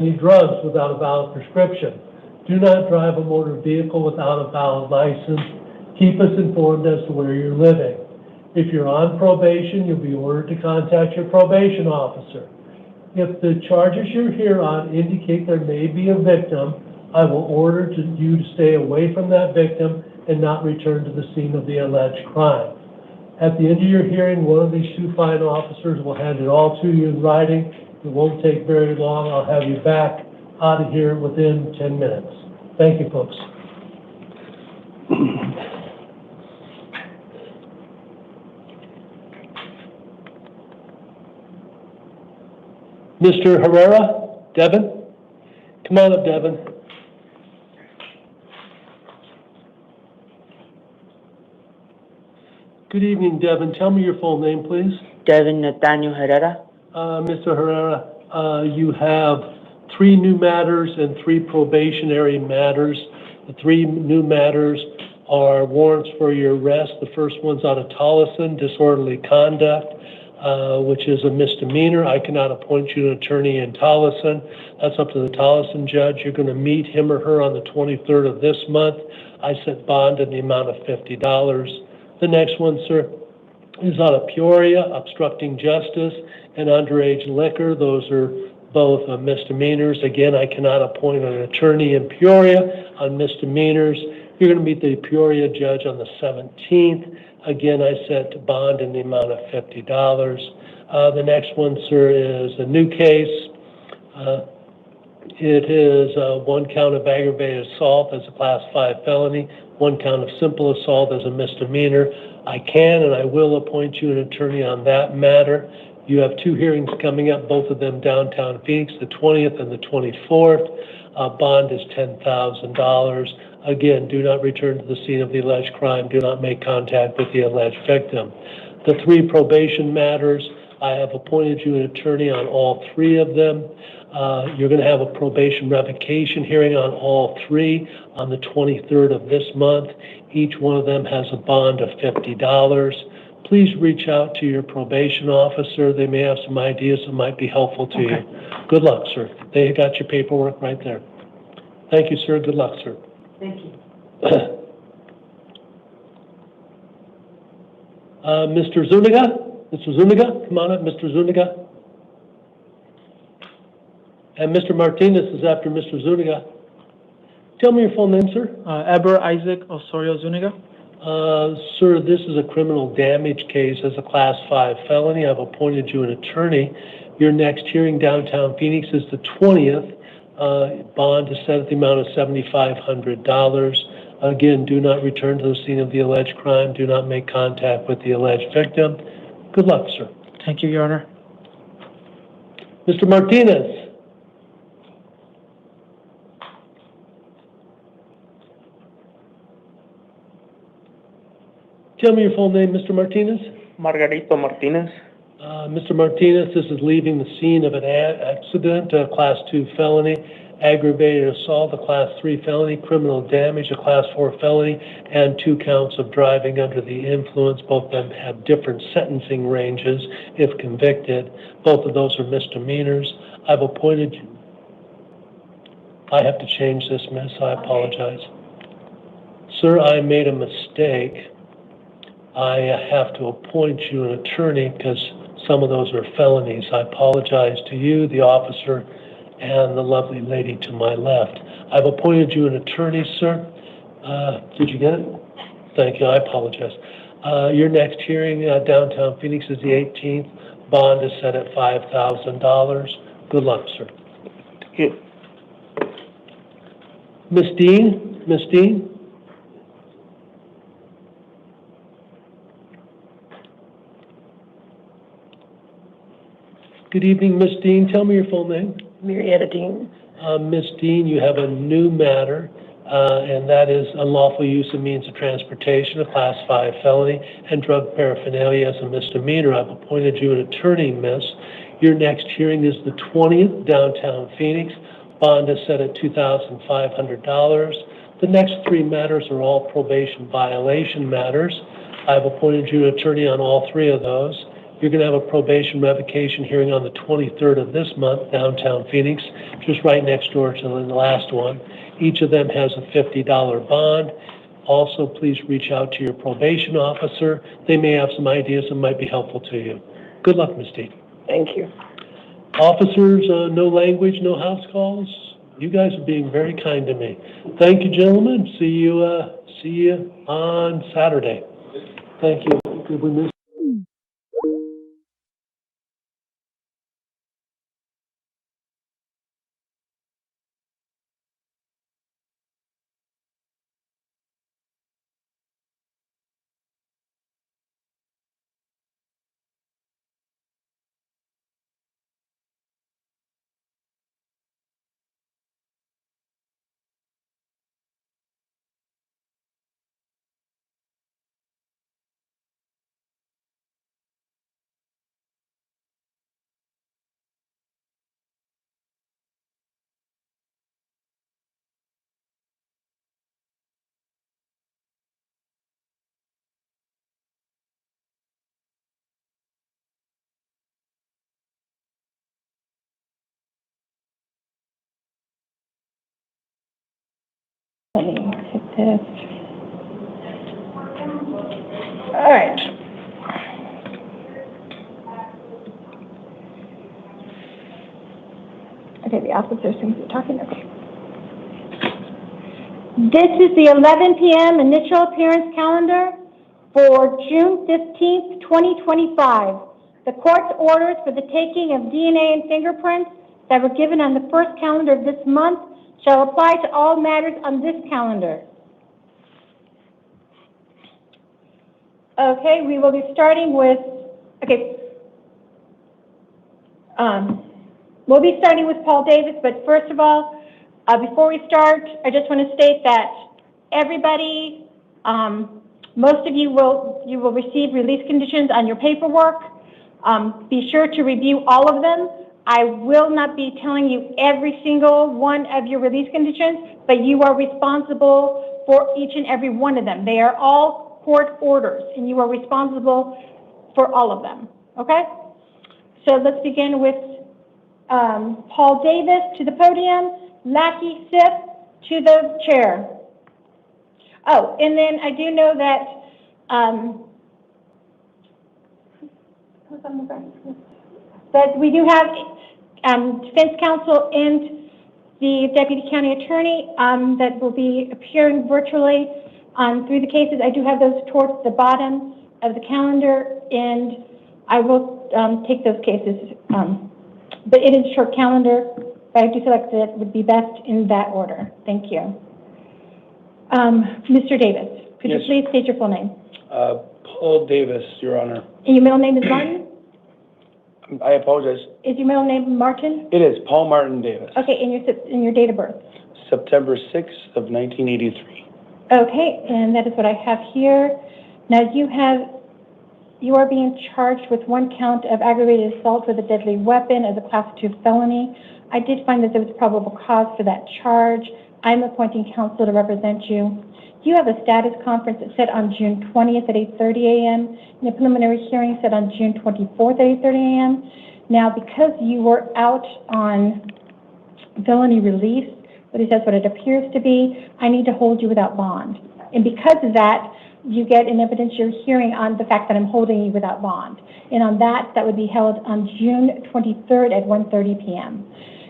any drugs without a valid prescription. Do not drive a motor vehicle without a valid license. Keep us informed as to where you're living. If you're on probation, you'll be ordered to contact your probation officer. If the charges you're here on indicate there may be a victim, I will order you to stay away from that victim and not return to the scene of the alleged crime. At the end of your hearing, one of these two fine officers will hand it all to you in writing. It won't take very long. I'll have you back out of here within 10 minutes. Thank you, folks. Mr. Herrera, Devin? Come on up, Devin. Good evening, Devin. Tell me your full name, please. Devin Nathaniel Herrera. Mr. Herrera, you have 3 new matters and 3 probationary matters. The 3 new matters are warrants for your arrest. The first one's out of Tolleson, disorderly conduct, which is a misdemeanor. I cannot appoint you an attorney in Tolleson. That's up to the Tolleson judge. You're going to meet him or her on the 23rd of this month. I set bond in the amount of $50. The next one, sir, is out of Peoria, obstructing justice and underage liquor. Those are both misdemeanors. Again, I cannot appoint an attorney in Peoria on misdemeanors. You're going to meet the Peoria judge on the 17th. Again, I set bond in the amount of $50. The next one, sir, is a new case. It is 1 count of aggravated assault as a class 5 felony, 1 count of simple assault as a misdemeanor. I can and I will appoint you an attorney on that matter. You have 2 hearings coming up, both of them downtown Phoenix, the 20th and the 24th. Bond is $10,000. Again, do not return to the scene of the alleged crime. Do not make contact with the alleged victim. The 3 probation matters, I have appointed you an attorney on all 3 of them. You're going to have a probation revocation hearing on all 3 on the 23rd of this month. Each one of them has a bond of $50. Please reach out to your probation officer. They may have some ideas that might be helpful to you. Good luck, sir. They got your paperwork right there. Thank you, sir. Good luck, sir. Thank you. Mr. Zuniga? Mr. Zuniga? Come on up, Mr. Zuniga. And Mr. Martinez is after Mr. Zuniga. Tell me your full name, sir. Eber Isaac Osorio Zuniga. Sir, this is a criminal damage case as a class 5 felony. I've appointed you an attorney. Your next hearing downtown Phoenix is the 20th. Bond is set at the amount of $7,500. Again, do not return to the scene of the alleged crime. Do not make contact with the alleged victim. Good luck, sir. Thank you, Your Honor. Mr. Martinez. Tell me your full name, Mr. Martinez. Margarito Martinez. Mr. Martinez, this is leaving the scene of an accident, a Class 2 felony, aggravated assault, a Class 3 felony, criminal damage, a Class 4 felony, and 2 counts of driving under the influence. Both of them have different sentencing ranges if convicted. Both of those are misdemeanors. I've appointed you. I have to change this, miss. I apologize. Sir, I made a mistake. I have to appoint you an attorney because some of those are felonies. I apologize to you, the officer, and the lovely lady to my left. I've appointed you an attorney, sir. Did you get it? Thank you. I apologize. Your next hearing downtown Phoenix is the 18th. Bond is set at $5,000. Good luck, sir. Thank you. Miss Dean? Miss Dean? Good evening, Miss Dean. Tell me your full name. Marietta Dean. Miss Dean, you have a new matter, and that is unlawful use of means of transportation, a Class 5 felony, and drug paraphernalia as a misdemeanor. I've appointed you an attorney, miss. Your next hearing is the 20th, downtown Phoenix. Bond is set at $2,500. The next 3 matters are all probation violation matters. I've appointed you an attorney on all 3 of those. You're going to have a probation revocation hearing on the 23rd of this month, downtown Phoenix, just right next door to the last one. Each of them has a $50 bond. Also, please reach out to your probation officer. They may have some ideas that might be helpful to you. Good luck, Ms. D. Thank you. Officers, no language, no house calls. You guys are being very kind to me. Thank you, gentlemen. See you on Saturday. Thank you. Did we miss? Let me hit this. All right. Okay, the officer seems to be talking. Okay. This is the 11 p.m. initial appearance calendar for June 15th, 2025. The court's orders for the taking of DNA and fingerprints that were given on the first calendar of this month shall apply to all matters on this calendar. Okay, we will be starting with, we'll be starting with Paul Davis, but first of all, before we start, I just want to state that everybody, most of you will receive release conditions on your paperwork. Be sure to review all of them. I will not be telling you every single one of your release conditions, but you are responsible for each and every one of them. They are all court orders, and you are responsible for all of them, okay? So let's begin with Paul Davis to the podium, Lackey Sip to the chair. Oh, and then I do know that, that we do have defense counsel and the deputy county attorney that will be appearing virtually through the cases. I do have those towards the bottom of the calendar, and I will take those cases. But it is a short calendar, but I do feel like that would be best in that order. Thank you. Mr. Davis, could you please state your full name? Paul Davis, Your Honor. And your middle name is Martin? I apologize. Is your middle name Martin? It is Paul Martin Davis. Okay, and your date of birth? September 6th of 1983. Okay, and that is what I have here. Now you are being charged with one count of aggravated assault with a deadly weapon as a Class 2 felony. I did find that there was probable cause for that charge. I'm appointing counsel to represent you. You have a status conference that's set on June 20th at 8:30 a.m. and a preliminary hearing set on June 24th at 8:30 a.m. Now, because you were out on felony release, at least that's what it appears to be, I need to hold you without bond. And because of that, you get an evidentiary hearing on the fact that I'm holding you without bond. And on that would be held on June 23rd at 1:30 p.m.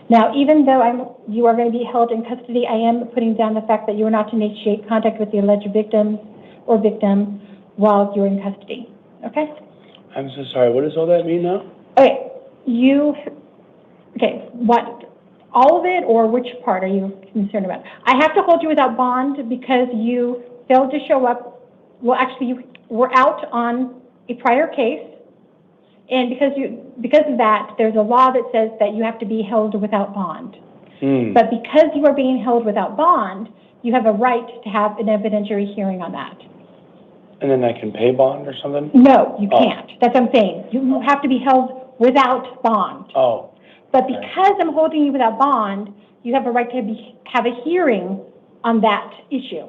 Now, even though you are going to be held in custody, I am putting down the fact that you are not to initiate contact with the alleged victim while you're in custody. Okay? I'm so sorry. What does all that mean now? Okay. What? All of it, or which part are you concerned about? I have to hold you without bond because you failed to show up. Well, actually, you were out on a prior case. And because of that, there's a law that says that you have to be held without bond. But because you are being held without bond, you have a right to have an evidentiary hearing on that. And then I can pay bond or something? No, you can't. That's what I'm saying. You have to be held without bond. Oh. But because I'm holding you without bond, you have a right to have a hearing on that issue.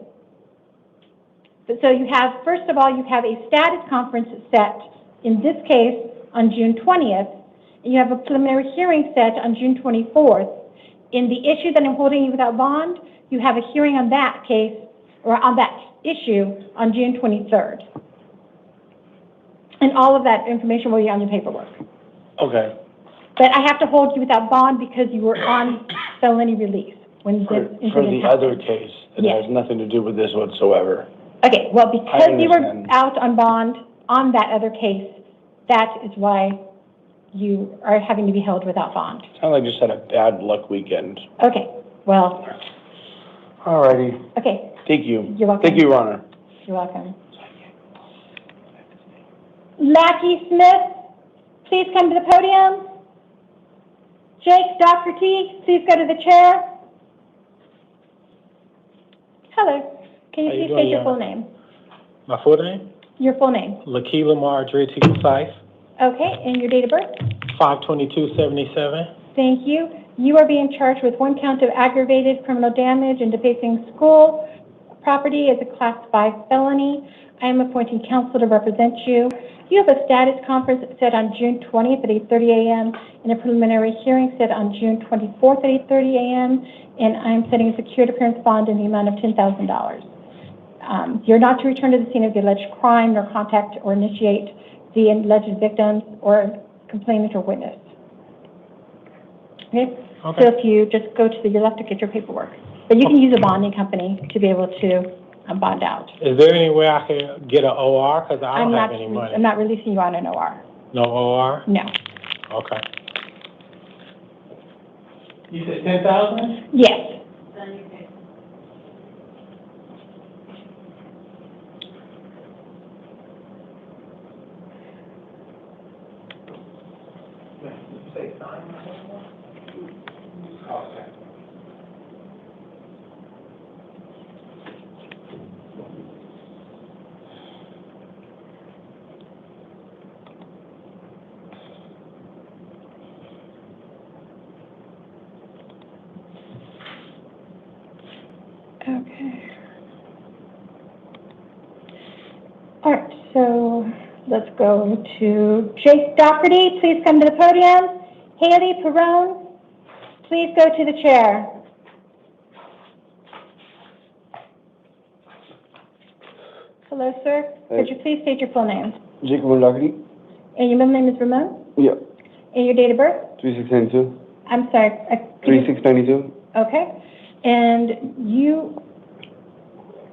So you have, first of all, you have a status conference set, in this case, on June 20th. You have a preliminary hearing set on June 24th. In the issue that I'm holding you without bond, you have a hearing on that case, or on that issue, on June 23rd. And all of that information will be on your paperwork. Okay. But I have to hold you without bond because you were on felony release when this For incident the happened. other case, it Yes. has nothing to do with this whatsoever. Okay, well, because you were understand. out on bond on that other case, that is why you are having to be held without bond. Sounds like just had a bad luck weekend. Okay, well, Alrighty. okay, Thank you. You're welcome. Thank you, Your Honor. you're welcome. Lackey Smith, please come to the podium. Jake Doherty, please go to the chair. Hello, can you How you please doing, state your Your full Honor? name? My full name? Your full name. Lakeela Marjorie T. Concise, Okay, and your date of birth? 5/22/77. Thank you. You are being charged with one count of aggravated criminal damage and defacing school property as a Class 5 felony. I am appointing counsel to represent you. You have a status conference set on June 20th at 8:30 a.m. and a preliminary hearing set on June 24th at 8:30 a.m. And I am setting a secured appearance bond in the amount of $10,000. You're not to return to the scene of the alleged crime nor contact or initiate the alleged victims or complainant or witness. Okay? Okay. So if you just go to your left to get your paperwork. But you can use a bonding company to be able to bond out. Is there any way I can get an OR? Because I don't I'm have any money. not releasing you on an OR. No OR? No. Okay. You said 10,000? Yes. Okay. All right, so let's go to Jake Doherty. Please come to the podium. Haley Perone, please go to the chair. Hello, sir. Could you please state your full name? Jacob Doherty? And your middle name is Ramon? Yeah. And your date of birth? 3692. I'm sorry. 3692. Okay. And you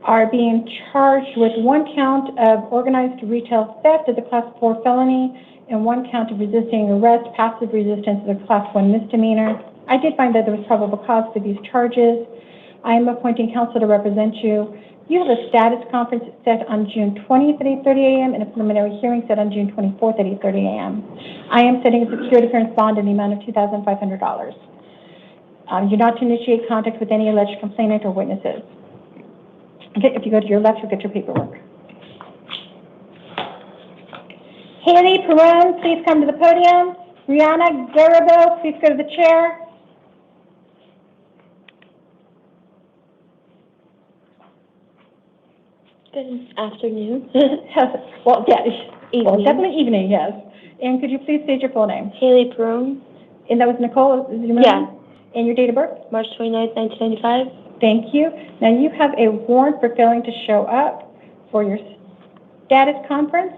are being charged with one count of organized retail theft as a Class 4 felony and one count of resisting arrest, passive resistance as a Class 1 misdemeanor. I did find that there was probable cause for these charges. I am appointing counsel to represent you. You have a status conference set on June 20th at 8:30 a.m. and a preliminary hearing set on June 24th at 8:30 a.m. I am setting a secured appearance bond in the amount of $2,500. You're not to initiate contact with any alleged complainant or witnesses. Okay, if you go to your left, you'll get your paperwork. Haley Perone, please come to the podium. Brianna Garabo, please go to the chair. Good afternoon. Well, yeah, Evening. well, definitely evening, yes. And could you please state your full name? Haley Perone. And that was Nicole, is your middle Yeah. name? And your date of birth? March 29th, 1995. Thank you. Now, you have a warrant for failing to show up for your status conference.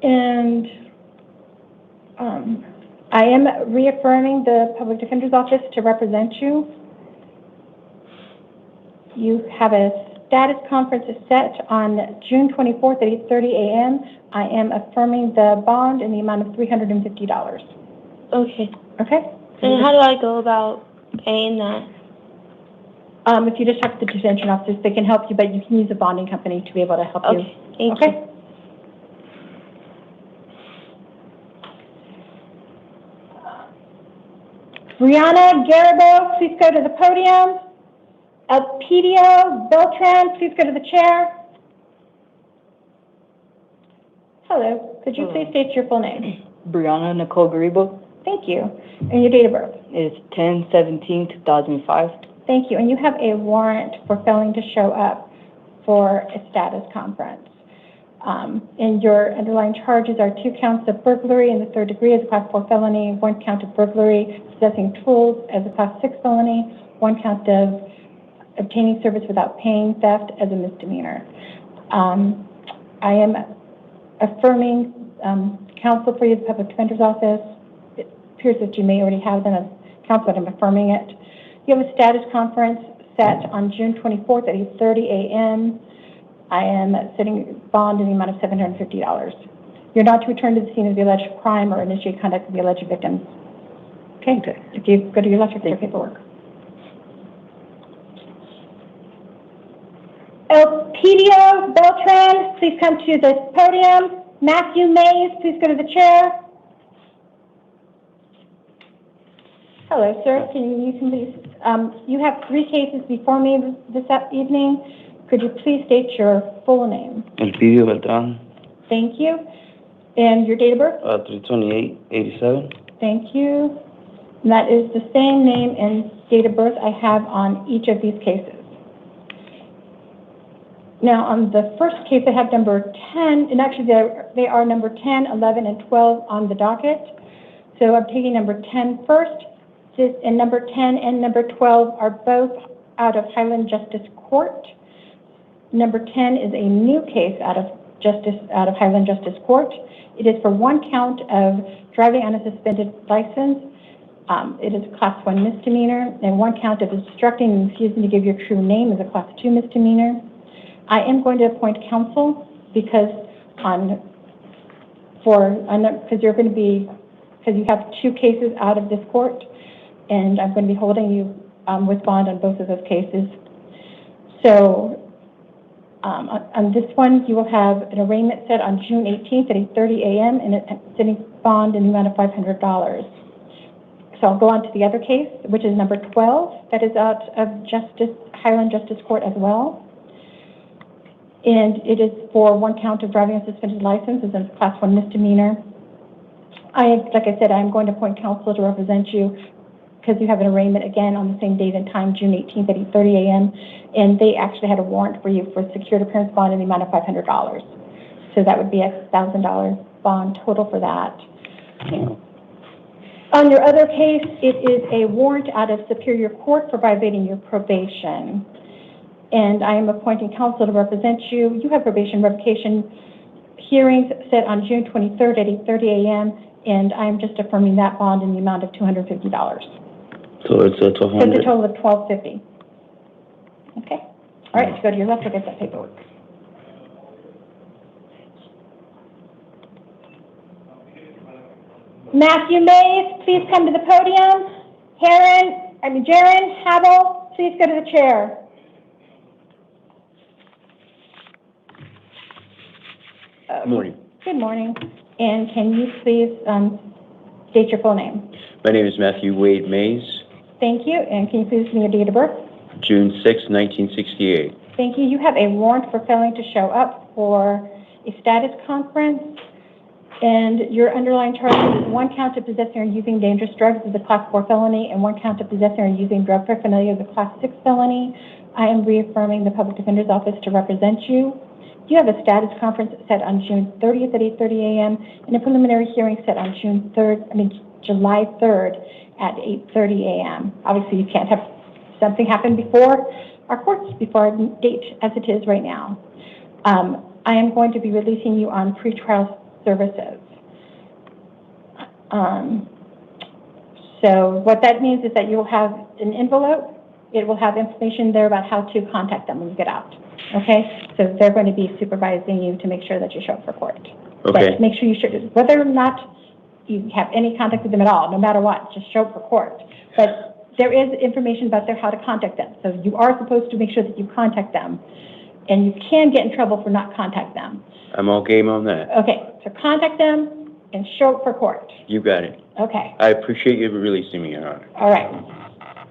And I am reaffirming the Public Defender's Office to represent you. You have a status conference set on June 24th at 8:30 a.m. I am affirming the bond in the amount of $350. Okay. Okay? And how do I go about paying that? If you just talk to the detention officers, they can help you, but you can use a bonding company to be able to help you. Okay, thank you. Okay? Brianna Garabo, please go to the podium. Elpidio Beltran, please go to the chair. Hello, could you please state your full name? Brianna Nicole Garibo. Thank you. And your date of birth? It's 10/17/2005. Thank you. And you have a warrant for failing to show up for a status conference. And your underlying charges are 2 counts of burglary in the 3rd degree as a Class 4 felony, 1 count of burglary possessing tools as a Class 6 felony, 1 count of obtaining service without paying theft as a misdemeanor. I am affirming counsel for you, the Public Defender's Office. It appears that you may already have them as counsel, but I'm affirming it. You have a status conference set on June 24th at 8:30 a.m. I am setting bond in the amount of $750. You're not to return to the scene of the alleged crime or initiate contact with the alleged victims. Okay, good. If you go to your left, your paperwork. Elpidio Beltran, please come to the podium. Matthew Mays, please go to the chair. Hello, sir. Can you please, you have 3 cases before me this evening. Could you please state your full name? Elpidio Beltran, Thank you. And your date of birth? 32887. Thank you. And that is the same name and date of birth I have on each of these cases. Now, on the first case, I have number 10, and actually they are number 10, 11, and 12 on the docket. So I'm taking number 10 first, and number 10 and number 12 are both out of Highland Justice Court. Number 10 is a new case out of Highland Justice Court. It is for 1 count of driving on a suspended license. It is a Class 1 misdemeanor, and 1 count of obstructing and refusing to give your true name is a Class 2 misdemeanor. I am going to appoint counsel because you have 2 cases out of this court, and I'm going to be holding you with bond on both of those cases. So on this one, you will have an arraignment set on June 18th at 8:30 a.m. and a sitting bond in the amount of $500. So I'll go on to the other case, which is number 12. That is out of Highland Justice Court as well. And it is for 1 count of driving a suspended license as a Class 1 misdemeanor. Like I said, I'm going to appoint counsel to represent you because you have an arraignment again on the same date and time, June 18th at 8:30 a.m. And they actually had a warrant for you for secured appearance bond in the amount of $500. So that would be a $1,000 bond total for that. On your other case, it is a warrant out of Superior Court for violating your probation. And I am appointing counsel to represent you. You have probation revocation hearings set on June 23rd at 8:30 a.m. And I'm just affirming that bond in the amount of $250. So it's a 1200. So it's a total of $1,250. Okay. All right. So go to your left. I'll get that paperwork. Matthew Mays, please come to the podium. Jaron Havel, please go to the chair. Good morning. Good morning. And can you please state your full name? My name is Matthew Wade Mays. Thank you. And can you please give me your date of birth? June 6, 1968. Thank you. You have a warrant for failing to show up for a status conference. And your underlying charges is 1 count of possessing or using dangerous drugs as a Class 4 felony and 1 count of possessing or using drug paraphernalia as a Class 6 felony. I am reaffirming the Public Defender's Office to represent you. You have a status conference set on June 30th at 8:30 a.m. and a preliminary hearing set on July 3rd at 8:30 a.m. Obviously, you can't have something happen before our courts, before our date as it is right now. I am going to be releasing you on pretrial services. So what that means is that you will have an envelope. It will have information there about how to contact them when you get out. Okay? So they're going to be supervising you to make sure that you show up for court. Okay. But make sure you should, whether or not you have any contact with them at all, no matter what, just show up for court. But there is information about how to contact them. So you are supposed to make sure that you contact them. And you can get in trouble for not contacting them. I'm all game on that. Okay, so contact them and show up for court. You got it. Okay. I appreciate you releasing me, Your Honor. All right.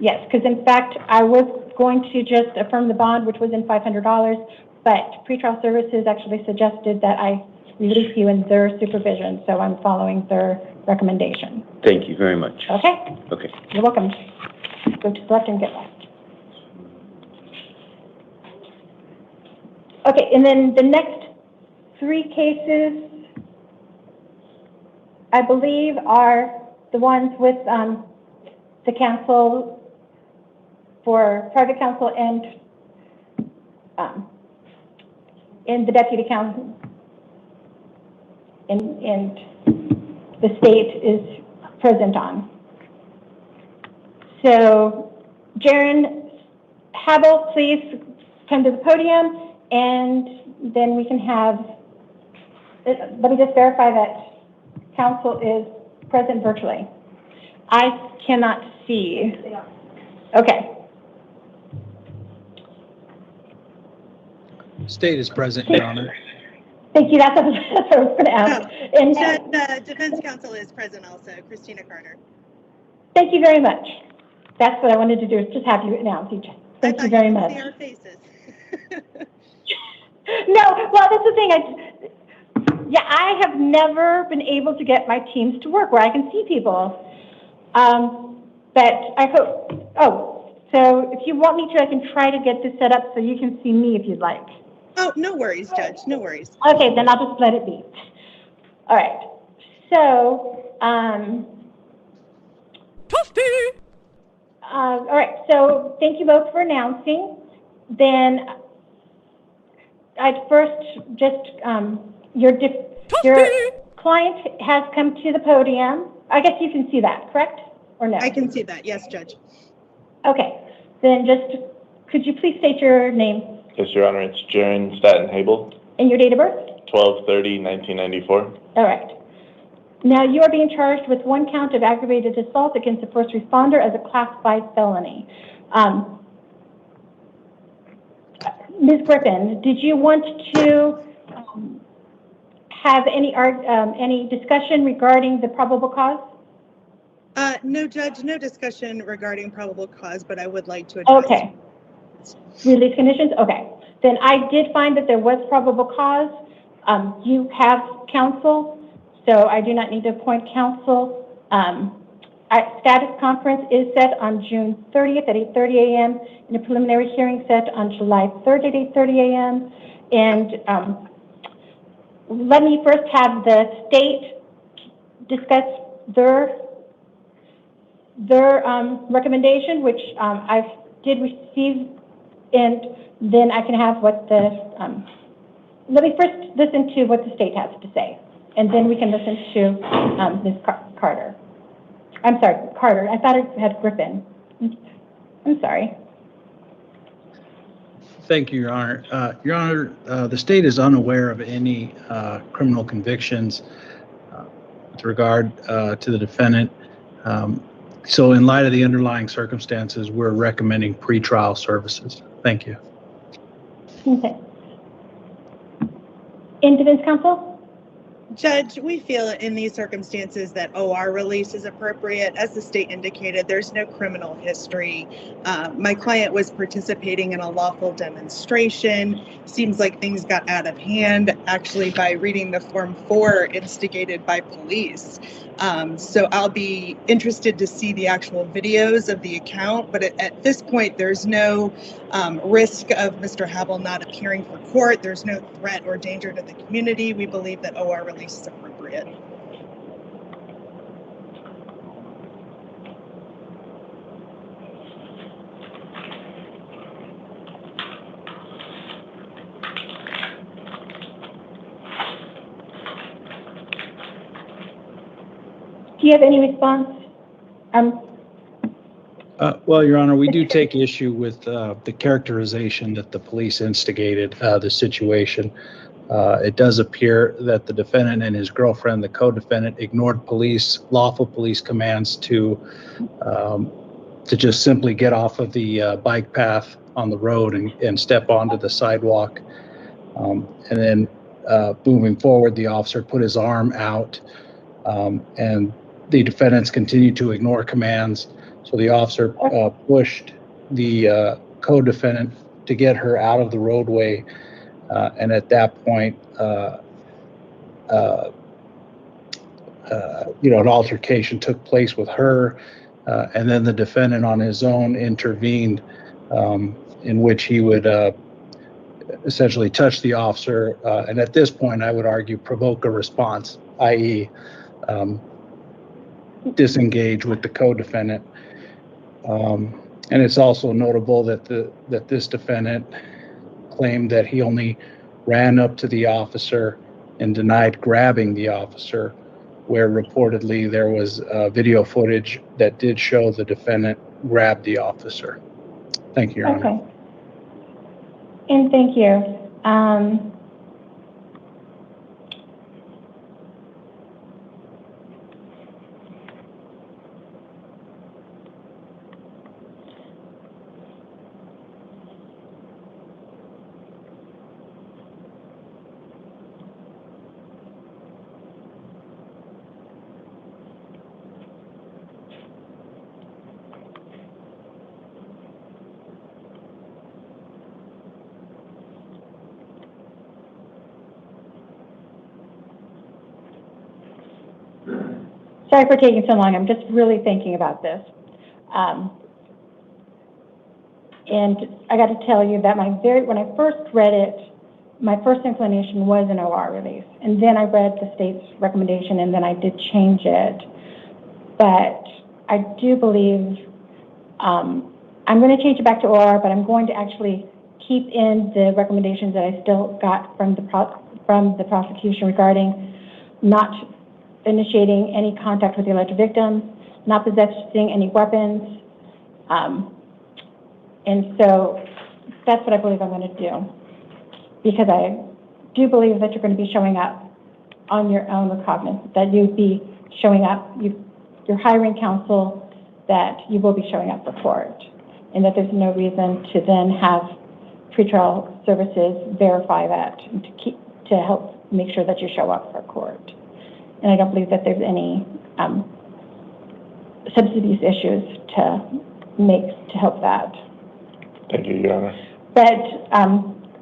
Yes, because in fact, I was going to just affirm the bond, which was in $500, but pretrial services actually suggested that I release you in their supervision, so I'm following their recommendation. Thank you very much. Okay? Okay. You're welcome. Go to the left and get left. Okay, and then the next 3 cases, I believe, are the ones with the counsel for private counsel and the deputy counsel, and the state is present on. So, Jaron Habel, please come to the podium, and then we can have, let me just verify that counsel is present virtually. I cannot see. Okay. State is present, Your Honor. Thank you. That's what I was going to ask. And the defense counsel is present also, Christina Carter. thank you very much. That's what I wanted to do, is just have you announce each. Thank you very much. See our faces. No, well, that's the thing. I have never been able to get my teams to work where I can see people. But I hope, so if you want me to, I can try to get this set up so you can see me if you'd like. Oh, no worries, Judge, no worries. Okay, then I'll just let it be. All right. So, all right, so thank you both for announcing. Then I'd first just, your client has come to the podium. I guess you can see that, correct? Or no? I can see that, yes, Judge. Okay, then just, could you please state your name? Yes, Your Honor, it's Jaron Staten Habel, And your date of birth? 12/30/1994. All right. Now, you are being charged with 1 count of aggravated assault against a first responder as a Class 5 felony. Ms. Griffin, did you want to have any discussion regarding the probable cause? No, Judge, no discussion regarding probable cause, but I would like to address. Okay. Release conditions? Okay. Then I did find that there was probable cause. You have counsel, so I do not need to appoint counsel. Status conference is set on June 30th at 8:30 a.m. and a preliminary hearing set on July 3rd at 8:30 a.m. And let me first have the state discuss their recommendation, which I did receive, and then I can have what the, let me first listen to what the state has to say, and then we can listen to Ms. Carter. I'm sorry, Carter. I thought it had Griffin. I'm sorry. Thank you, Your Honor. Your Honor, the state is unaware of any criminal convictions with regard to the defendant. So in light of the underlying circumstances, we're recommending pretrial services. Thank you. Okay. In defense counsel? Judge, we feel in these circumstances that OR release is appropriate. As the state indicated, there's no criminal history. My client was participating in a lawful demonstration. Seems like things got out of hand, actually, by reading the Form 4 instigated by police. So I'll be interested to see the actual videos of the account, but at this point, there's no risk of Mr. Habel not appearing for court. There's no threat or danger to the community. We believe that OR release is appropriate. Do you have any response? Well, Your Honor, we do take issue with the characterization that the police instigated the situation. It does appear that the defendant and his girlfriend, the co-defendant, ignored lawful police commands to just simply get off of the bike path on the road and step onto the sidewalk. And then moving forward, the officer put his arm out, and the defendants continued to ignore commands. So the officer pushed the co-defendant to get her out of the roadway. And at that point, an altercation took place with her. And then the defendant on his own intervened, in which he would essentially touch the officer, and at this point, I would argue provoke a response, i.e., disengage with the co-defendant. And it's also notable that this defendant claimed that he only ran up to the officer and denied grabbing the officer, where reportedly there was video footage that did show the defendant grab the officer. Thank you, Your Honor. Okay. And thank you. Sorry for taking so long. I'm just really thinking about this. And I got to tell you that when I first read it, my first inclination was an OR release. And then I read the state's recommendation, and then I did change it. But I do believe I'm going to change it back to OR, but I'm going to actually keep in the recommendations that I still got from the prosecution regarding not initiating any contact with the alleged victim, not possessing any weapons. And so that's what I believe I'm going to do, because I do believe that you're going to be showing up on your own recognizance, that you'd be showing up, you're hiring counsel, that you will be showing up for court, and that there's no reason to then have pretrial services verify that and to help make sure that you show up for court. And I don't believe that there's any substance abuse issues to help that. Thank you, Your Honor. But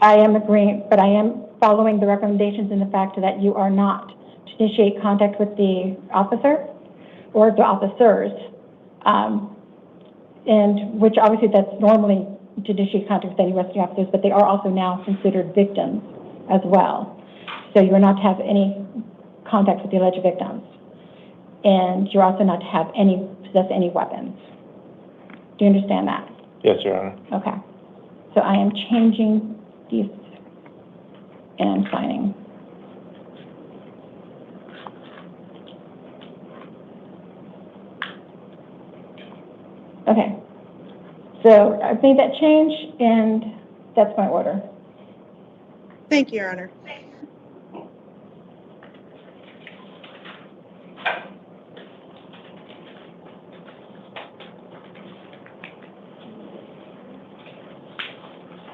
I am agreeing, but I am following the recommendations in the fact that you are not to initiate contact with the officer or the officers, and which obviously that's normally to initiate contact with any arresting officers, but they are also now considered victims as well. So you are not to have any contact with the alleged victims, and you're also not to have possess any weapons. Do you understand that? Yes, Your Honor. Okay. So I am changing these, and I'm signing. Okay. So I've made that change, and that's my order. Thank you, Your Honor.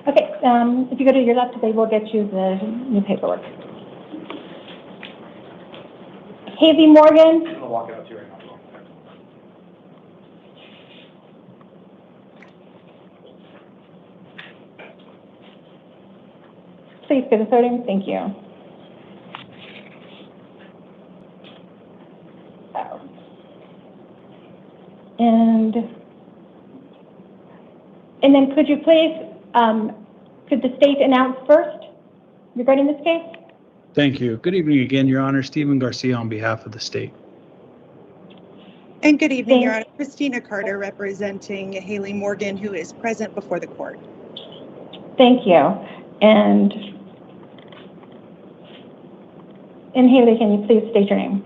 Okay, if you go to your left, they will get you the new paperwork. Haley Morgan. I'm gonna walk it out to you right now. Please get a voting. Thank you. And then could you please, could the state announce first regarding this case? Thank you. Good evening again, Your Honor. Stephen Garcia on behalf of the state. And good evening, Your Honor. Christina Carter representing Haley Morgan, who is present before the court. Thank you. And Haley, can you please state your name?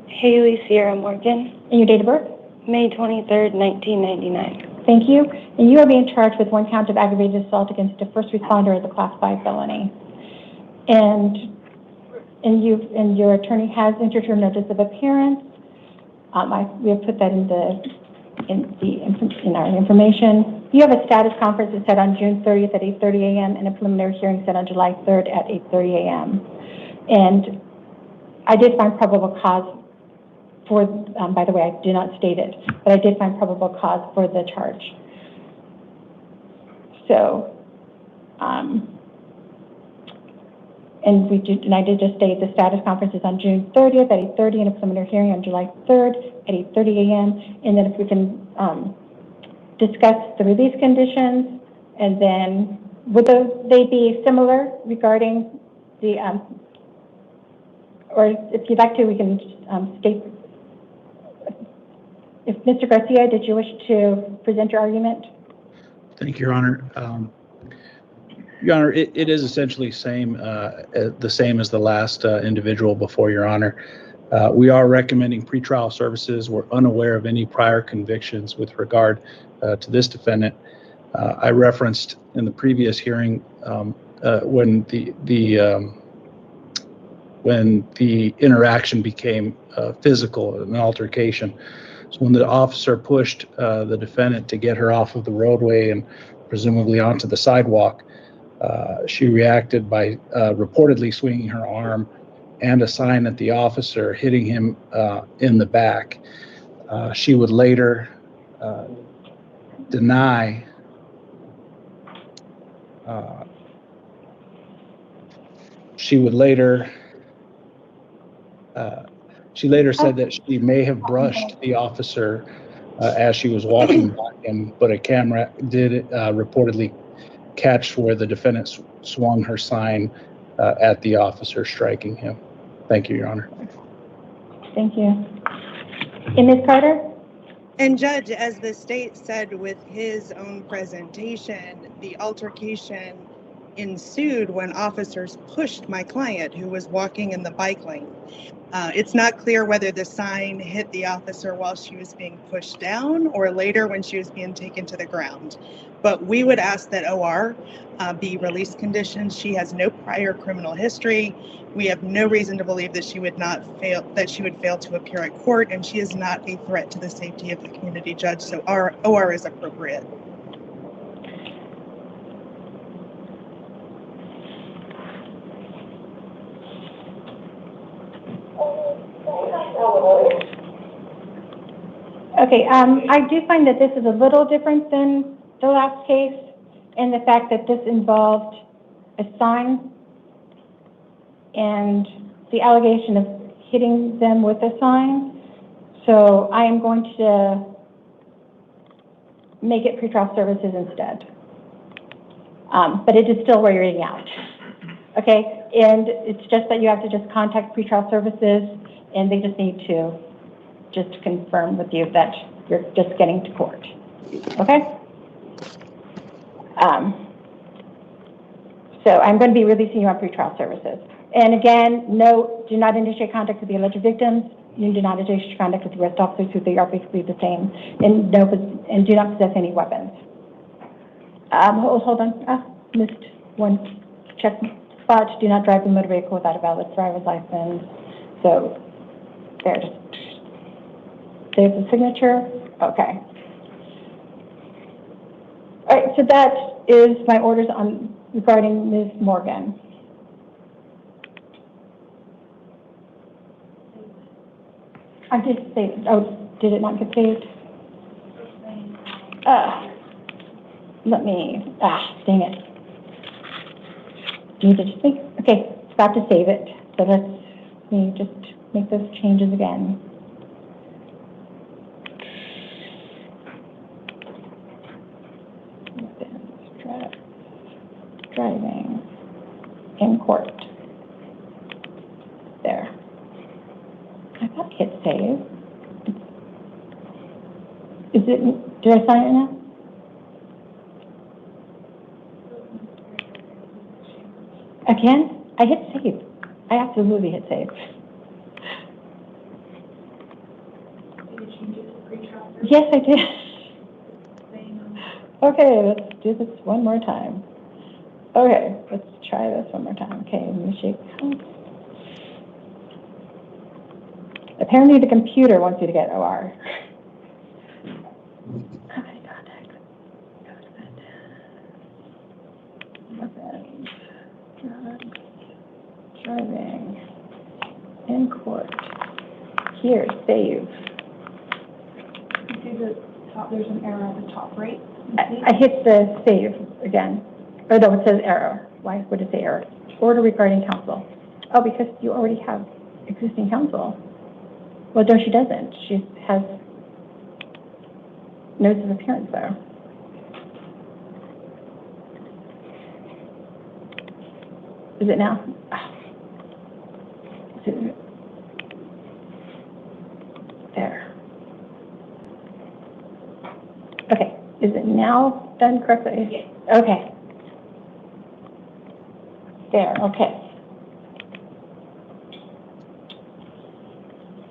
Haley Sierra Morgan, And your date of birth? May 23rd, 1999. Thank you. And you are being charged with one count of aggravated assault against a first responder as a Class 5 felony. And your attorney has entered your notice of appearance. We have put that in our information. You have a status conference that's set on June 30th at 8:30 a.m. and a preliminary hearing set on July 3rd at 8:30 a.m. And I did find probable cause for, by the way, I did not state it, but I did find probable cause for the charge. So, and I did just state the status conference is on June 30th at 8:30 and a preliminary hearing on July 3rd at 8:30 a.m. And then if we can discuss the release conditions, and then would they be similar regarding the, or if you'd like to, we can state. If Mr. Garcia, did you wish to present your argument? Thank you, Your Honor. Your Honor, it is essentially the same as the last individual before Your Honor. We are recommending pretrial services. We're unaware of any prior convictions with regard to this defendant. I referenced in the previous hearing when the interaction became physical, an altercation. So when the officer pushed the defendant to get her off of the roadway and presumably onto the sidewalk, she reacted by reportedly swinging her arm and a sign at the officer, hitting him in the back. She would later deny she later said that she may have brushed the officer as she was walking by him, but a camera did reportedly catch where the defendant swung her sign at the officer, striking him. Thank you, Your Honor. Thank you. And Ms. Carter? And Judge, as the state said with his own presentation, the altercation ensued when officers pushed my client who was walking in the bike lane. It's not clear whether the sign hit the officer while she was being pushed down or later when she was being taken to the ground. But we would ask that OR be release conditions. She has no prior criminal history. We have no reason to believe that she would fail to appear at court, and she is not a threat to the safety of the community, Judge. So our OR is appropriate. Okay, I do find that this is a little different than the last case in the fact that this involved a sign and the allegation of hitting them with a sign. So I am going to make it pretrial services instead. But it is still wearing out. Okay, and it's just that you have to just contact pretrial services and they just need to just confirm with you that you're just getting to court. Okay? So I'm going to be releasing you on pretrial services. And again, no, do not initiate contact with the alleged victims. You do not initiate contact with the arrest officers who they are basically the same. And do not possess any weapons. Hold on, missed one check spot. Do not drive a motor vehicle without a valid driver's license. So there's the signature. Okay. All right, so that is my orders regarding Ms. Morgan. I did save it. Oh, did it not get saved? Dang it. Need to just make, okay, it's about to save it. So let me just make those changes again. Driving in court. There. I thought hit save. Did I sign it now? Again? I hit save. I absolutely hit save. Yes, I did. Okay, let's do this one more time. Okay, let's try this one more time. Okay, let me shake. Apparently the computer wants you to get OR. Driving in court. Here, save. You see the top, there's an arrow at the top right? I hit the save again. Oh no, it says error. Why would it say error? Order regarding counsel. Oh, because you already have existing counsel. Well, no, she doesn't. She has notice of appearance though. Is it now? Is it there? Okay. Is it now done correctly? Yes. Okay. There. Okay.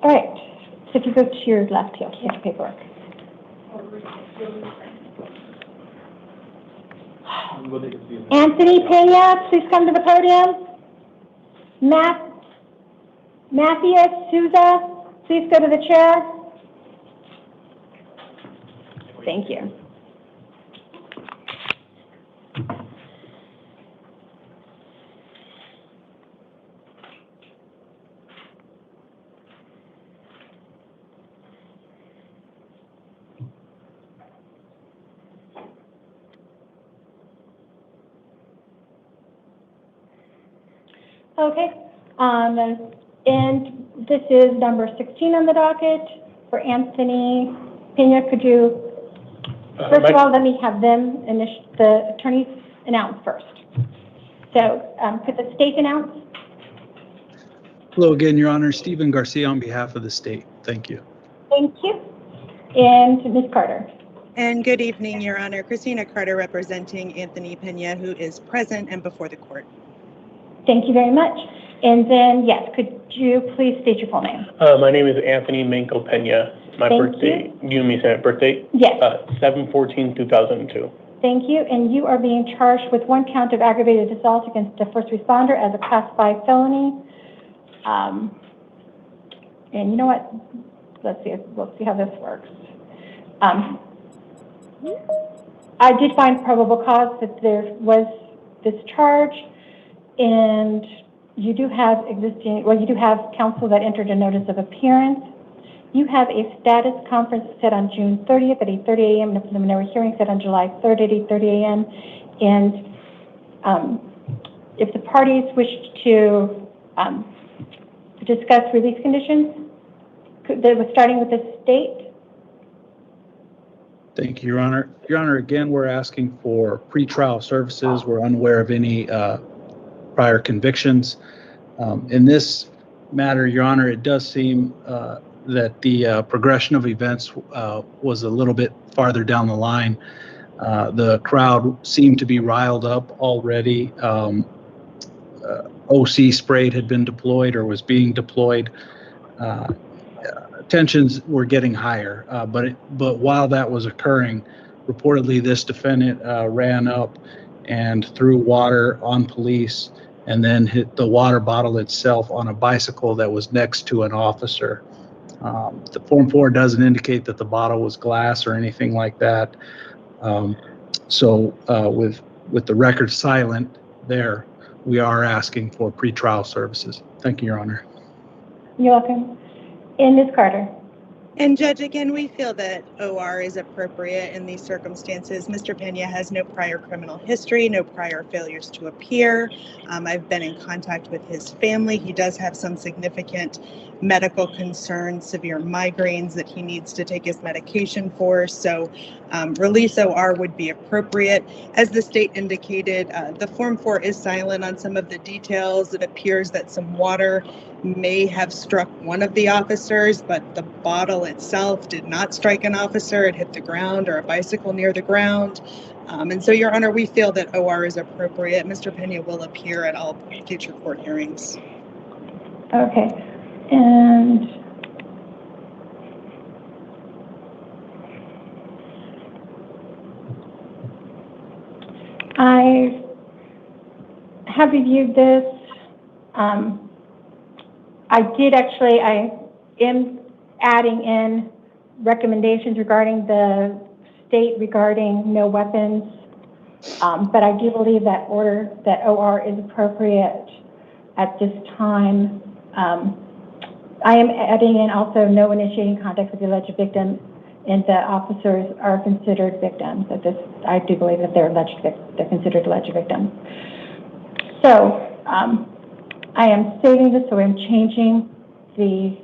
All right. So if you go to your left here, get your paperwork. Anthony Pena, please come to the podium. Matthew Souza, please go to the chair. Thank you. Okay, and this is number 16 on the docket for Anthony Pena. Could you, first of all, let me have them, the attorneys announce first. So could the state announce? Hello again, Your Honor. Stephen Garcia on behalf of the state. Thank you. Thank you. And Ms. Carter. And good evening, Your Honor. Christina Carter representing Anthony Pena, who is present and before the court. Thank you very much. And then, yes, could you please state your full name? My name is Anthony Manco Pena. My birthday, you and me said birthday? Yes. 7/14/2002. Thank you. And you are being charged with 1 count of aggravated assault against a first responder as a Class 5 felony. And you know what? Let's see how this works. I did find probable cause that there was this charge. And you do have you do have counsel that entered a notice of appearance. You have a status conference set on June 30th at 8:30 a.m. and a preliminary hearing set on July 3rd at 8:30 a.m. And if the parties wish to discuss release conditions, starting with the state. Thank you, Your Honor. Your Honor, again, we're asking for pretrial services. We're unaware of any prior convictions. In this matter, Your Honor, it does seem that the progression of events was a little bit farther down the line. The crowd seemed to be riled up already. OC sprayed had been deployed or was being deployed. Tensions were getting higher, but while that was occurring, reportedly this defendant ran up and threw water on police and then hit the water bottle itself on a bicycle that was next to an officer. The Form 4 doesn't indicate that the bottle was glass or anything like that. So with the record silent there, we are asking for pretrial services. Thank you, Your Honor. You're welcome. And Ms. Carter. And Judge, again, we feel that OR is appropriate in these circumstances. Mr. Pena has no prior criminal history, no prior failures to appear. I've been in contact with his family. He does have some significant medical concerns, severe migraines that he needs to take his medication for. So release OR would be appropriate. As the state indicated, the Form 4 is silent on some of the details. It appears that some water may have struck one of the officers, but the bottle itself did not strike an officer. It hit the ground or a bicycle near the ground. And so, Your Honor, we feel that OR is appropriate. Mr. Pena will appear at all future court hearings. Okay. And I have reviewed this. I am adding in recommendations regarding the state regarding no weapons, but I do believe that OR is appropriate at this time. I am adding in also no initiating contact with the alleged victim, and the officers are considered victims. I do believe that they're considered alleged victims. So I am saving this, so I'm changing the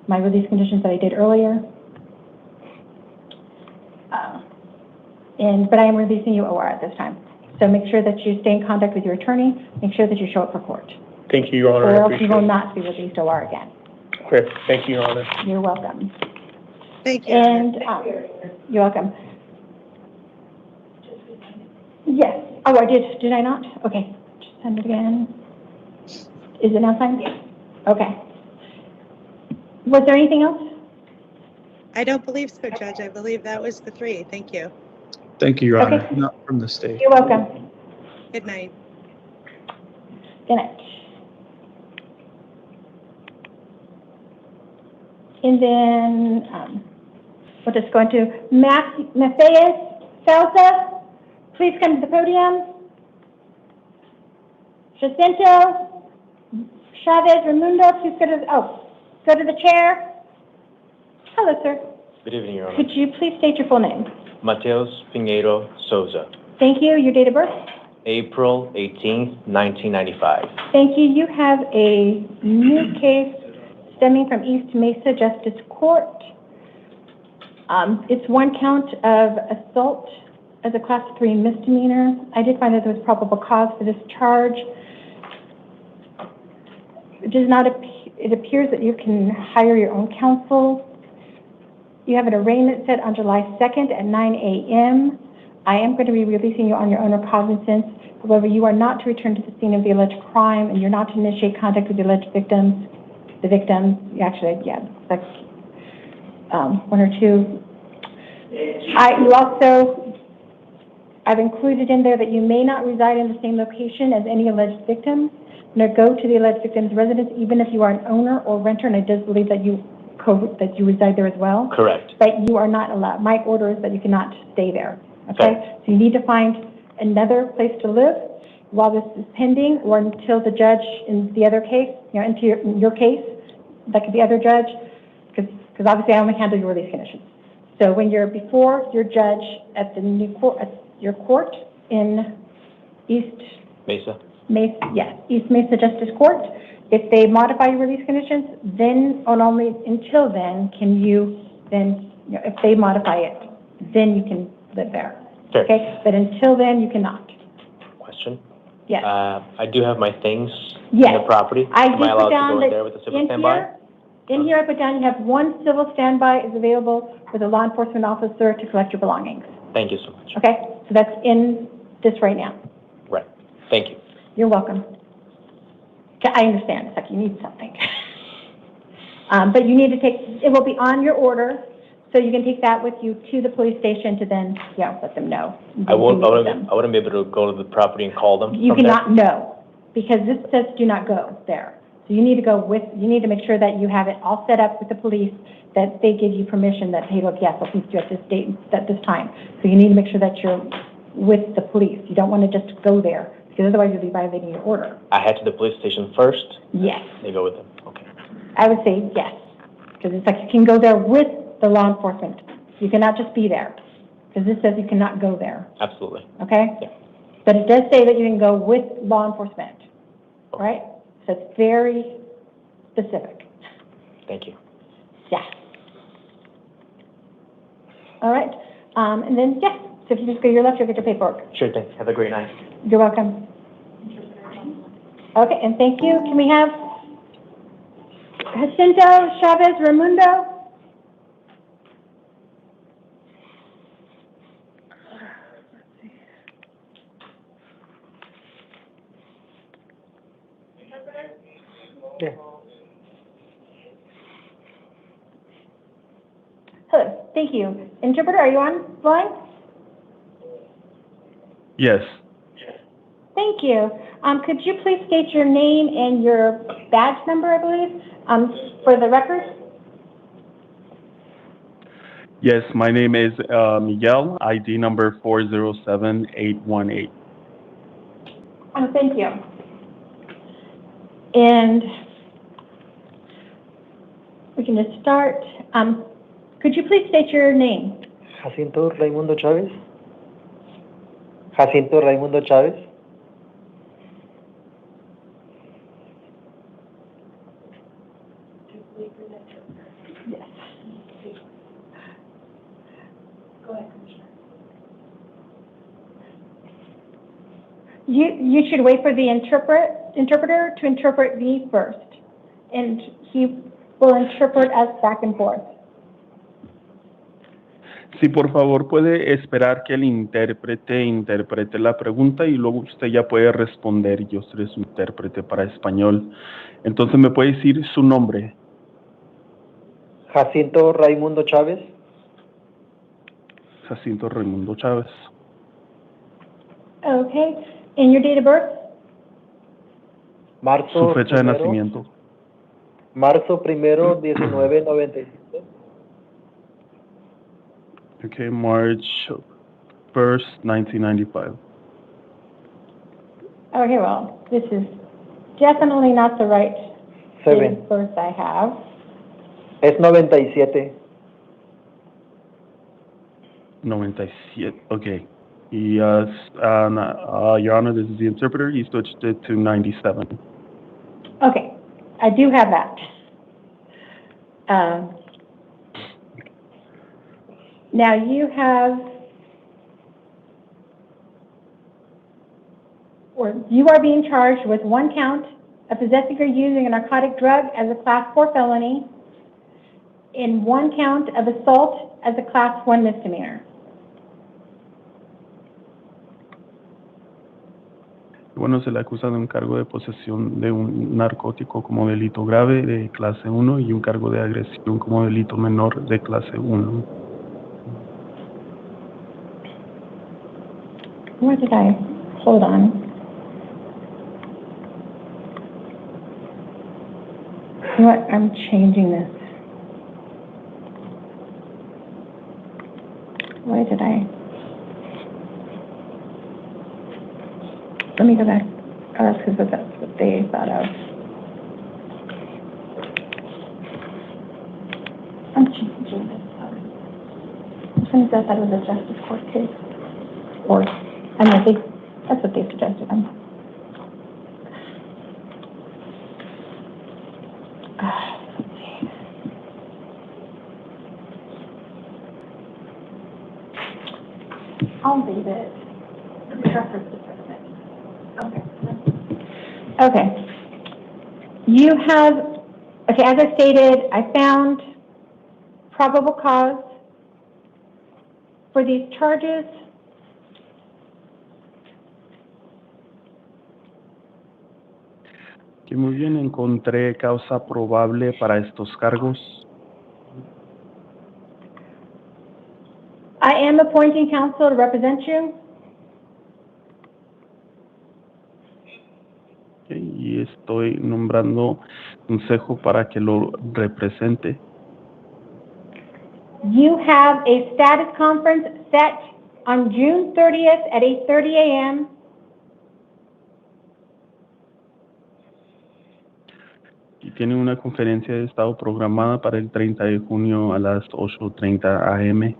my release conditions that I did earlier. But I am releasing you OR at this time. So make sure that you stay in contact with your attorney. Make sure that you show up for court. Thank you, Your Honor. Or I else appreciate you will it. not be released OR again. Okay, thank you, Your Honor. You're welcome. Thank you. And, you're welcome. Yes. Oh, I did. Did I not? Okay. Just send it again. Is it now signed? Yes. Okay. Was there anything else? I don't believe so, Judge. I believe that was the 3. Thank you. Thank you, Your Okay. Honor. Not from the state. You're welcome. Good night. Good night. And then, we'll just go into Matthias Salsa. Please come to the podium. Jacinto Chavez Raimundo, please go to the chair. Hello, sir. Good evening, Your Honor. Could you please state your full name? Mateos Pinheiro Souza, Thank you. Your date of birth? April 18th, 1995. Thank you. You have a new case stemming from East Mesa Justice Court. It's 1 count of assault as a Class 3 misdemeanor. I did find that there was probable cause for this charge. It appears that you can hire your own counsel. You have an arraignment set on July 2nd at 9 a.m. I am going to be releasing you on your own recognizance. However, you are not to return to the scene of the alleged crime, and you're not to initiate contact with the alleged victims. The victims, actually, yeah, that's 1 or 2. I've included in there that you may not reside in the same location as any alleged victims, nor go to the alleged victim's residence, even if you are an owner or renter, and I do believe that you reside there as well. Correct. But you are not allowed. My order is that you cannot stay there. Okay? So you need to find another place to live while this is pending, or until the judge in the other case, into your case, that could be other judge, because obviously I only handle your release conditions. So when you're before your judge at the new court, at your court in East Mesa? East Mesa Justice Court, if they modify your release conditions, then, and only until then, can you then, if they modify it, then you can live there. Okay? But until then, you cannot. Question? Yes. I do have my things Yes. in the property. I Am did I allowed put to down go in that there with the civil in standby? here I put down you have 1 civil standby is available with a law enforcement officer to collect your belongings. Thank you so much. Okay? So that's in this right now. Right. Thank you. You're welcome. Okay, I understand. It's like you need something. But you need to it will be on your order, so you can take that with you to the police station to then, let them know. I wouldn't be able to go to the property and call them You from cannot there? know, because this says do not go there. So you need to make sure that you have it all set up with the police, that they give you permission that, hey, look, yes, I'll meet you at this date, at this time. So you need to make sure that you're with the police. You don't want to just go there, because otherwise you'll be violating your order. I head to the police station first? Yes. They go with them? Okay. I would say yes, because it's like you can go there with the law enforcement. You cannot just be there, because this says you cannot go there. Absolutely. Okay? Yeah. But it does say that you can go with law enforcement, right? So it's very specific. Thank you. Yeah. All right. And then, so if you just go to your left, you'll get your paperwork. Sure thing. Have a great night. You're welcome. Okay, and thank you. Can we have Jacinto Chavez Raimundo? Yeah. Hello, thank you. Interpreter, are you online? Yes. Thank you. Could you please state your name and your badge number, I believe, for the record? Yes, my name is Miguel, ID number 407818. Thank you. And we can just start. Could you please state your name? Jacinto Raimundo Chavez. Jacinto Raimundo Chavez. Yes. Go ahead, Commissioner. You should wait for the interpreter to interpret me first, and he will interpret us back and forth. Sí, por favor, puede esperar que el intérprete interprete la pregunta y luego usted ya puede responder y yo seré su intérprete para español. Entonces, ¿me puede decir su nombre? Jacinto Raimundo Chávez. Jacinto Raimundo Chávez. Okay. And your date of birth? Marzo Su fecha de primero, nacimiento. Marzo 1, 1997. Okay, March 1st, 1995. Okay, well, this is definitely not the right date 7. of birth I have. Es 97. 97. Okay. Yes, Your Honor, this is the interpreter. He switched it to 97. Okay, I do have that. Now you have, or you are being charged with 1 count of possessing or using a narcotic drug as a Class 4 felony and 1 count of assault as a Class 1 misdemeanor. Bueno, se le acusa de un cargo de posesión de un narcótico como delito grave de clase 1 y un cargo de agresión como delito menor de clase 1. Where did I, hold on. You know what, I'm changing this. Why did I? Let me go back. Oh, that's because that's what they thought of. I'm changing this. As soon as I thought it was a justice court case. Or, I mean, that's what they suggested. Let's see. I'll leave it. Okay. Okay. You have, okay, as I stated, I found probable cause for these charges. Que muy bien, encontré causa probable para estos cargos. I am appointing counsel to represent you. Okay, y estoy nombrando consejo para que lo represente. You have a status conference set on June 30th at 8:30 a.m. Y tiene una conferencia de estado programada para el 30 de junio a las 8:30 a.m.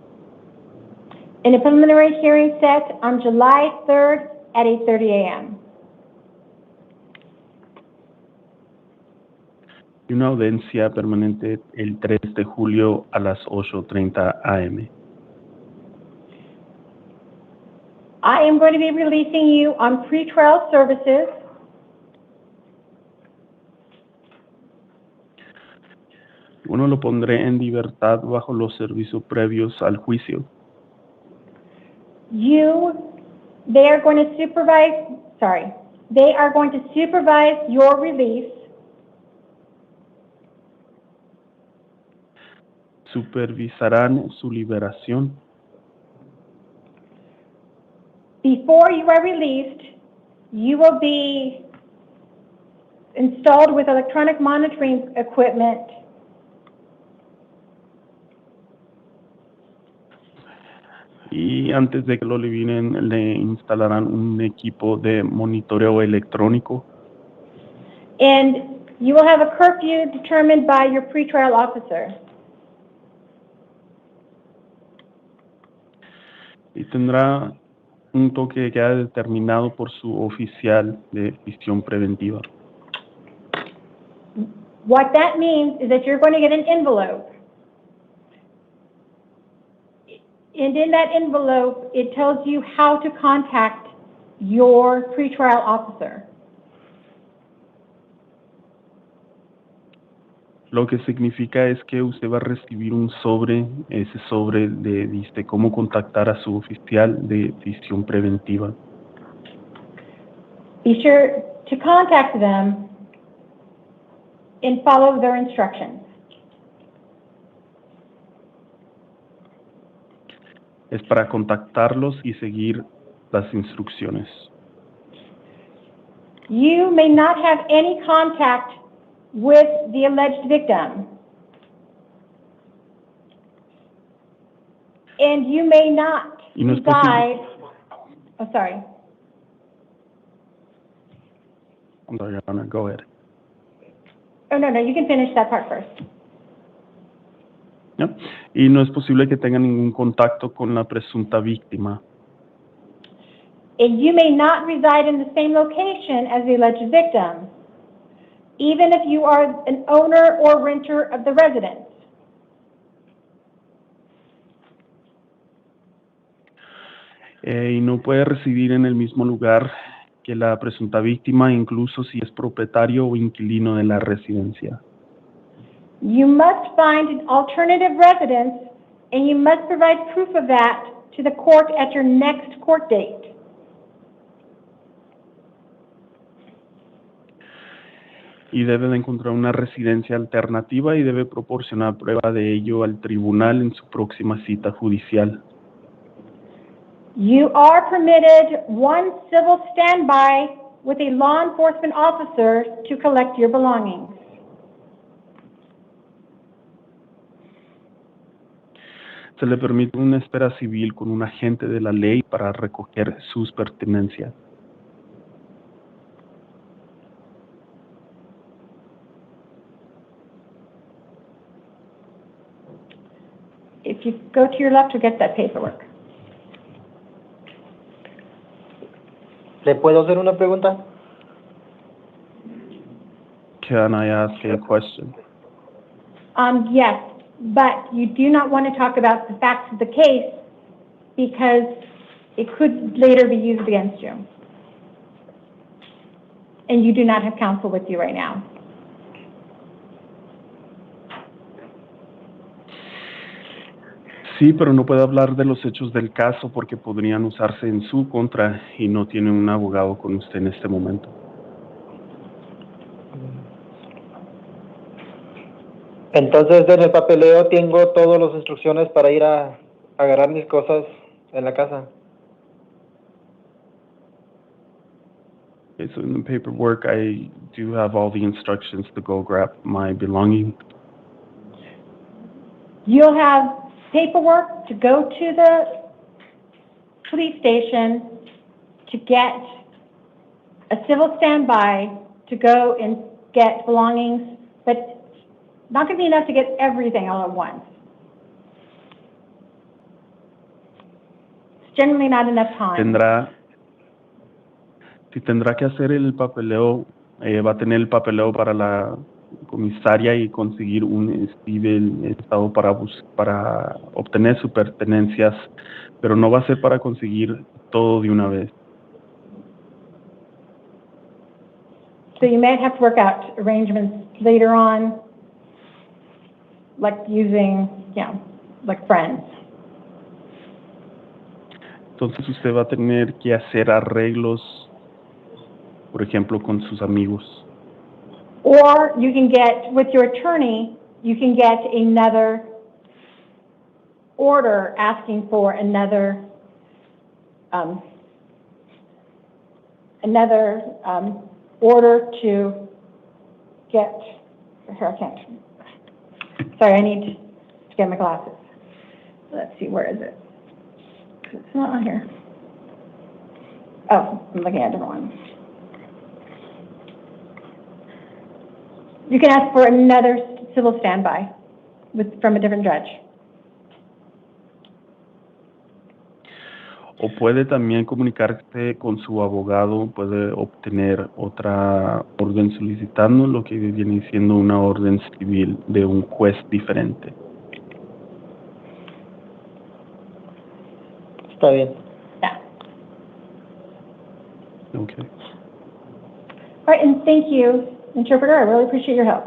and a preliminary hearing set on July 3rd at 8:30 a.m. Y una audiencia permanente el 3 de julio a las 8:30 a.m. I am going to be releasing you on pretrial services. Bueno, lo pondré en libertad bajo los servicios previos al juicio. They are going to supervise your release. Supervisarán su liberación. Before you are released, you will be installed with electronic monitoring equipment. Y antes de que lo liberen, le instalarán un equipo de monitoreo electrónico. And you will have a curfew determined by your pretrial officer. Y tendrá un toque de queda determinado por su oficial de prisión preventiva. What that means is that you're going to get an envelope. And in that envelope, it tells you how to contact your pretrial officer. Lo que significa es que usted va a recibir un sobre, ese sobre dice cómo contactar a su oficial de prisión preventiva. Be sure to contact them and follow their instructions. Es para contactarlos y seguir las instrucciones. You may not have any contact with the alleged victim. And you may not Y no es reside, oh, sorry. I'm sorry, Your Honor, go ahead. Oh, no, you can finish that part first. ¿Ya? Y no es posible que tenga ningún contacto con la presunta víctima. And you may not reside in the same location as the alleged victim, even if you are an owner or renter of the residence. Y no puede residir en el mismo lugar que la presunta víctima, incluso si es propietario o inquilino de la residencia. You must find an alternative residence, and you must provide proof of that to the court at your next court date. Y debe de encontrar una residencia alternativa y debe proporcionar prueba de ello al tribunal en su próxima cita judicial. You are permitted one civil standby with a law enforcement officer to collect your belongings. Se le permite una espera civil con un agente de la ley para recoger sus pertenencias. If you go to your left, you'll get that paperwork. ¿Le puedo hacer una pregunta? Can I ask a question? Yes, but you do not want to talk about the facts of the case because it could later be used against you. And you do not have counsel with you right now. Sí, pero no puede hablar de los hechos del caso porque podrían usarse en su contra y no tiene un abogado con usted en este momento. Entonces, en el papeleo tengo todas las instrucciones para ir a agarrar mis cosas en la casa. Okay, so in the paperwork, I do have all the instructions to go grab my belongings. You'll have paperwork to go to the police station to get a civil standby to go and get belongings, but not going to be enough to get everything all at once. It's generally not enough time. Tendrá que hacer el papeleo, va a tener el papeleo para la comisaria y conseguir un estado para obtener sus pertenencias, pero no va a ser para conseguir todo de una vez. So you may have to work out arrangements later on, like using, like friends. Entonces usted va a tener que hacer arreglos, por ejemplo, con sus amigos. Or you can get, with your attorney, you can get another order asking for another order to get, here I can't, sorry, I need to get my glasses. Let's see, where is it? It's not on here. Oh, I'm looking at a different one. You can ask for another civil standby from a different judge. O puede también comunicarse con su abogado, puede obtener otra orden solicitando lo que viene siendo una orden civil de un juez diferente. Está bien. Yeah. Okay. All right, and thank you, interpreter. I really appreciate your help.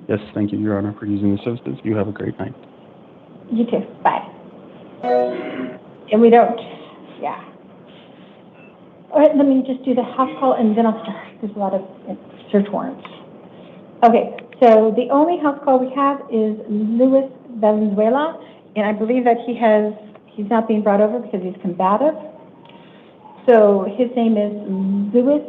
Yes, thank you, Your Honor, for using the services. You have a great night. You too. Bye. And we don't, yeah. All right, let me just do the house call and then I'll start. There's a lot of search warrants. Okay, so the only house call we have is Luis Valenzuela, and I believe that he's not being brought over because he's combative. So his name is Luis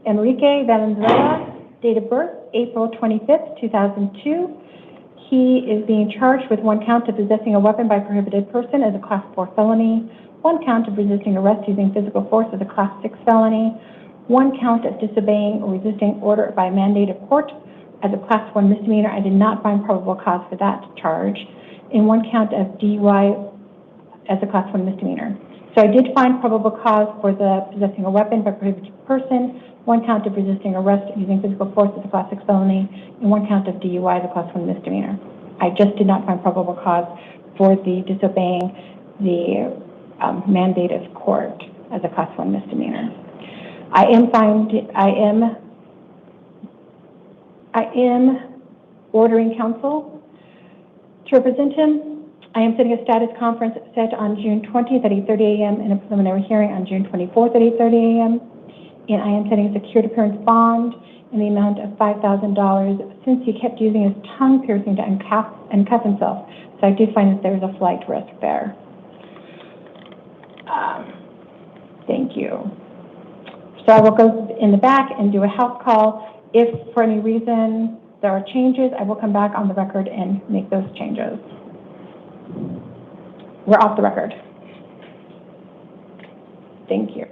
Enrique Valenzuela, date of birth, April 25th, 2002. He is being charged with 1 count of possessing a weapon by a prohibited person as a Class 4 felony, 1 count of resisting arrest using physical force as a Class 6 felony, 1 count of disobeying or resisting order by mandate of court as a Class 1 misdemeanor. I did not find probable cause for that charge, and 1 count of DUI as a Class 1 misdemeanor. So I did find probable cause for the possessing a weapon by a prohibited person, 1 count of resisting arrest using physical force as a Class 6 felony, and 1 count of DUI as a Class 1 misdemeanor. I just did not find probable cause for the disobeying the mandate of court as a Class 1 misdemeanor. I am ordering counsel to represent him. I am setting a status conference set on June 20th at 8:30 a.m. and a preliminary hearing on June 24th at 8:30 a.m. And I am setting a secured appearance bond in the amount of $5,000 since he kept using his tongue piercing to uncuff himself. So I did find that there was a flight risk there. Thank you. So I will go in the back and do a house call. If for any reason there are changes, I will come back on the record and make those changes. We're off the record. Thank you.